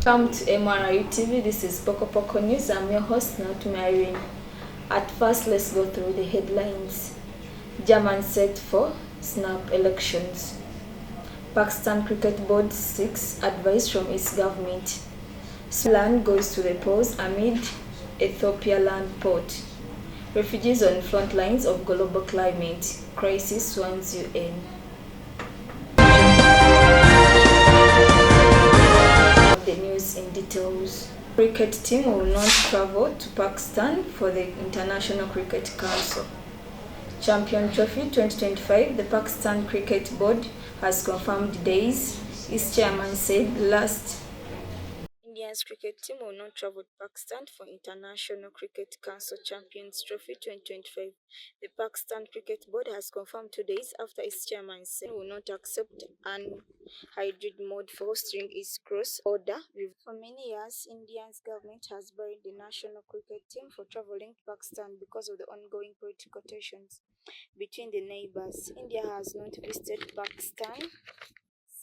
Welcome to MRIU TV. This is Popkopoko News. I'm your host, NANTUME IRENE. At first, let's go through the headlines. German set for snap elections. Pakistan Cricket Board seeks advice from its government. Land goes to the polls amid Ethiopia land port. Refugees on front lines of global climate crisis warns UN. The news in details. Cricket team will not travel to Pakistan for the International Cricket Council. Champion Trophy 2025, the Pakistan Cricket Board has confirmed days. Its chairman said last India's cricket team will not travel to Pakistan for International Cricket Council Champions Trophy 2025. The Pakistan Cricket Board has confirmed 2 days after its chairman said will not accept an hybrid mode for hosting its cross-border review. For many years, India's government has barred the national cricket team for traveling to Pakistan because of the ongoing political tensions between the neighbors. India has not visited Pakistan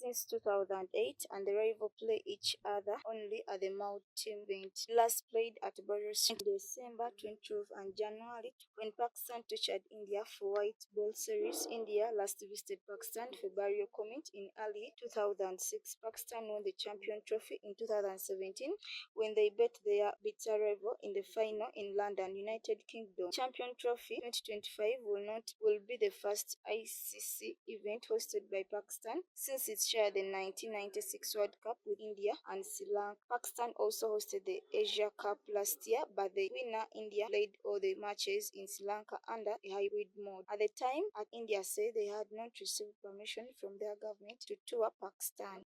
since 2008, and the rival play each other only at the NANTUME event. Last played at Barros in December 2012 and January when Pakistan touched India for white ball series. India last visited Pakistan February comment in early 2006. Pakistan won the champion trophy in 2017 when they beat their bitter rival in the final in London, United Kingdom. Champion Trophy 2025 will be the first ICC event hosted by Pakistan since it shared the 1996 World Cup with India and Sri Lanka. Pakistan also hosted the Asia Cup last year, but the winner India played all the matches in Sri Lanka under a hybrid mode. At the time, India said they had not received permission from their government to tour Pakistan.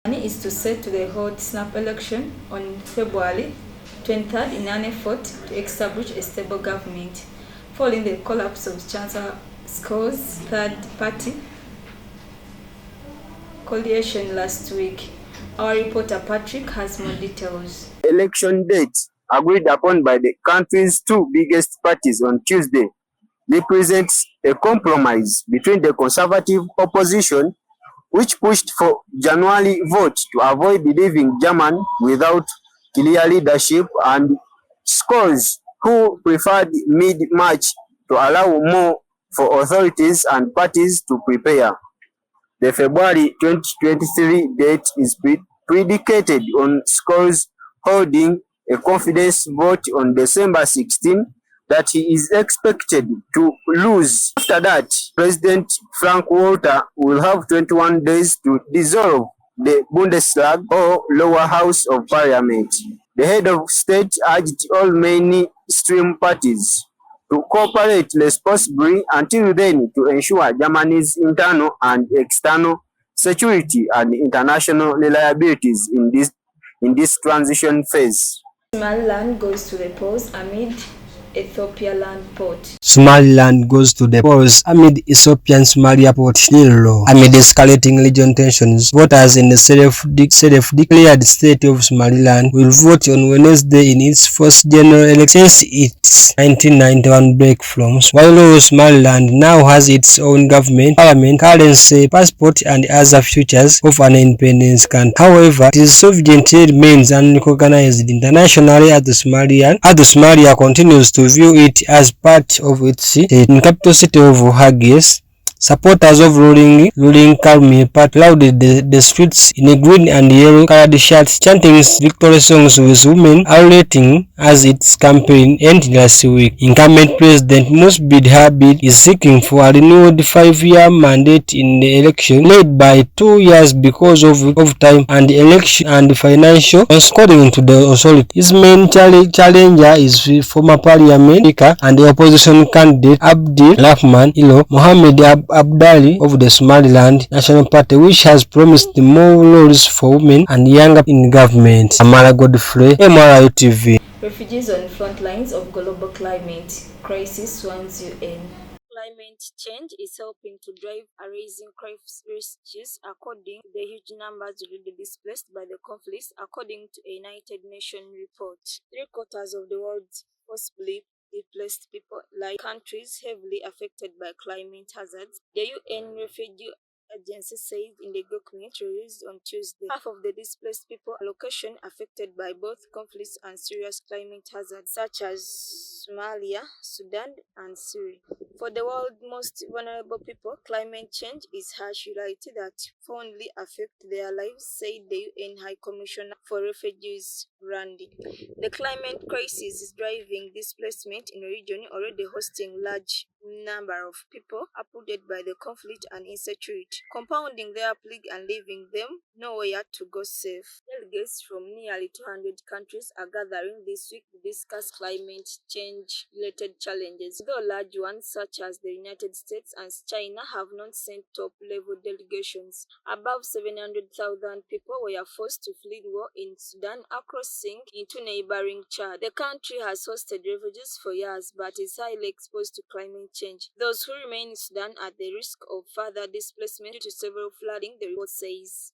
Is to set to the hold snap election on February 23rd in an effort to establish a stable government following the collapse of Chancellor Scott's third-party coalition last week. Our reporter Patrick has more details. Election date agreed upon by the country's two biggest parties on Tuesday represents a compromise between the conservative opposition, which pushed for January vote to avoid leaving German without clear leadership, and Scholz, who preferred mid-March to allow more for authorities and parties to prepare. The February 2023 date is predicated on Scholz holding a confidence vote on December 16 that he is expected to lose. After that, President Frank-Walter will have 21 days to dissolve the Bundestag or lower house of parliament. The head of state urged all mainstream parties to cooperate responsibly until then to ensure Germany's internal and external security and international reliabilities in this transition phase. Somaliland goes to the polls amid Ethiopia land port. Somaliland goes to the polls amid Ethiopian Somalia port deal. Amid escalating region tensions, voters in the self-declared state of Somaliland will vote on Wednesday in its first general election since its 1991 break from while Somaliland now has its own government, parliament, currency, passport, and other features of an independent country. However, its sovereignty remains unrecognized internationally as Somalia continues to view it as part of its state. In capital city of Haggis, supporters of ruling Kalmi Party crowded the streets in a green and yellow colored shirts, chanting victory songs with women howling as its campaign ended last week. Incumbent President Musbid Habib is seeking for a renewed 5-year mandate in the election, led by 2 years because of time and election and financial, according to the authority. His main challenger is former parliament speaker and the opposition candidate Abdi Rahman Ilo Mohammed Abdali of the Somaliland National Party, which has promised more roles for women and younger in government. Amara Godfrey, MRIU TV. Refugees on front lines of global climate crisis warns UN. Climate change is helping to drive a rising crisis according to the huge numbers already displaced by the conflicts, according to a United Nations report. 3/4 of the world's forcibly displaced people lie countries heavily affected by climate hazards. The UN Refugee agency said in the document released on Tuesday. Half of the displaced people are locations affected by both conflicts and serious climate hazards such as Somalia, Sudan, and Syria. For the world's most vulnerable people, climate change is harsh reality that profoundly affects their lives, said the UN High Commissioner for Refugees, Randy. The climate crisis is driving displacement in a region already hosting large number of people uprooted by the conflict and insecurity, compounding their plague and leaving them nowhere to go safe. Delegates from nearly 200 countries are gathering this week to discuss climate change-related challenges, though large ones such as the United States and China have not sent top-level delegations. Above 700,000 people were forced to flee war in Sudan crossing into neighboring Chad. The country has hosted refugees for years but is highly exposed to climate change. Those who remain in Sudan are at the risk of further displacement due to severe flooding, the report says.